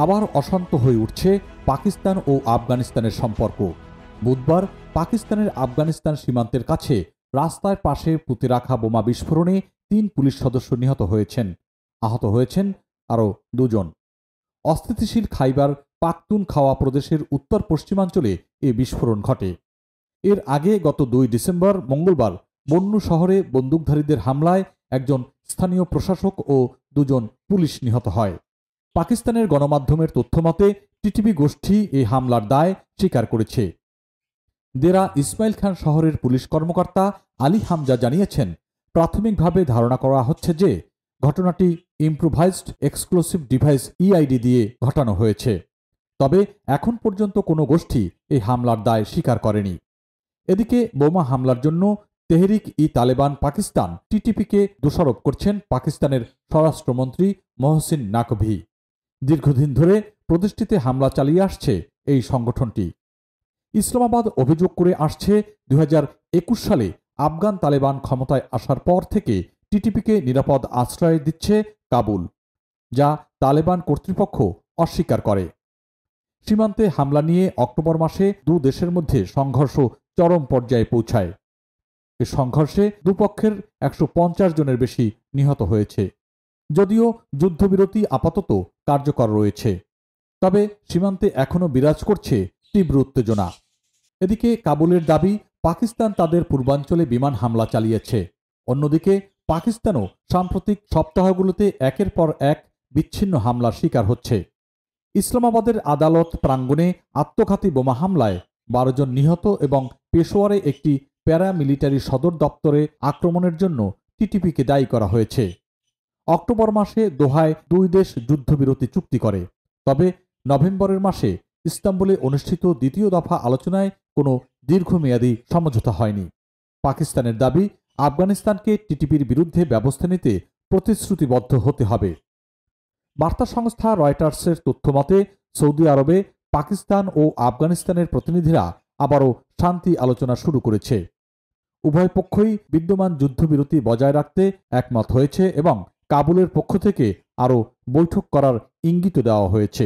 আবার অশান্ত হয়ে উঠছে পাকিস্তান ও আফগানিস্তানের সম্পর্ক। বুধবার পাকিস্তানের আফগানিস্তান সীমান্তের কাছে রাস্তার পাশে পুঁতে রাখা বোমা বিস্ফোরণে ৩ পুলিশ সদস্য নিহত হয়েছেন। আহত হয়েছেন আরও ২ জন। অস্থিতিশীল খাইবার পাখতুনখাওয়া প্রদেশের উত্তর পশ্চিমাঞ্চলে এ বিস্ফোরণ ঘটে। এর আগে গত ২ ডিসেম্বর মঙ্গলবার বন্নু শহরে বন্দুকধারীদের হামলায় একজন স্থানীয় প্রশাসক ও ২ জন পুলিশ নিহত হয়। পাকিস্তানের গণমাধ্যমের তথ্যমতে টিটিপি গোষ্ঠী এই হামলার দায় স্বীকার করেছে। দেরা ইসমাইল খান শহরের পুলিশ কর্মকর্তা আলী হামজা জানিয়েছেন, প্রাথমিকভাবে ধারণা করা হচ্ছে যে ঘটনাটি ইম্প্রোভাইজড এক্সপ্লোসিভ ডিভাইস ইআইডি দিয়ে ঘটানো হয়েছে। তবে এখন পর্যন্ত কোনো গোষ্ঠী এই হামলার দায় স্বীকার করেনি। এদিকে বোমা হামলার জন্য তেহরিক ই তালেবান পাকিস্তান টিটিপিকে দোষারোপ করছেন পাকিস্তানের স্বরাষ্ট্রমন্ত্রী মহসিন নাকভি। দীর্ঘদিন ধরে প্রদেশটিতে হামলা চালিয়ে আসছে এই সংগঠনটি। ইসলামাবাদ অভিযোগ করে আসছে ২০২১ সালে আফগান তালেবান ক্ষমতায় আসার পর থেকে টিটিপিকে নিরাপদ আশ্রয় দিচ্ছে কাবুল, যা তালেবান কর্তৃপক্ষ অস্বীকার করে। সীমান্তে হামলা নিয়ে অক্টোবর মাসে ২ দেশের মধ্যে সংঘর্ষ চরম পর্যায়ে পৌঁছায়। এ সংঘর্ষে দুপক্ষের ১৫০ জনের বেশি নিহত হয়েছে। যদিও যুদ্ধবিরতি আপাতত কার্যকর রয়েছে, তবে সীমান্তে এখনও বিরাজ করছে তীব্র উত্তেজনা। এদিকে কাবুলের দাবি, পাকিস্তান তাদের পূর্বাঞ্চলে বিমান হামলা চালিয়েছে। অন্যদিকে পাকিস্তানও সাম্প্রতিক সপ্তাহগুলোতে একের পর এক বিচ্ছিন্ন হামলার শিকার হচ্ছে। ইসলামাবাদের আদালত প্রাঙ্গণে আত্মঘাতী বোমা হামলায় ১২ জন নিহত এবং পেশোয়ারে একটি প্যারামিলিটারি সদর দপ্তরে আক্রমণের জন্য টিটিপিকে দায়ী করা হয়েছে। অক্টোবর মাসে দোহায় ২ দেশ যুদ্ধবিরতি চুক্তি করে, তবে নভেম্বরের মাসে ইস্তাম্বুলে অনুষ্ঠিত দ্বিতীয় দফা আলোচনায় কোনো দীর্ঘমেয়াদী সমঝোতা হয়নি। পাকিস্তানের দাবি, আফগানিস্তানকে টিটিপির বিরুদ্ধে ব্যবস্থা নিতে প্রতিশ্রুতিবদ্ধ হতে হবে। বার্তা সংস্থা রয়টার্সের তথ্যমতে সৌদি আরবে পাকিস্তান ও আফগানিস্তানের প্রতিনিধিরা আবারও শান্তি আলোচনা শুরু করেছে। উভয় পক্ষই বিদ্যমান যুদ্ধবিরতি বজায় রাখতে একমত হয়েছে এবং কাবুলের পক্ষ থেকে আরও বৈঠক করার ইঙ্গিত দেওয়া হয়েছে।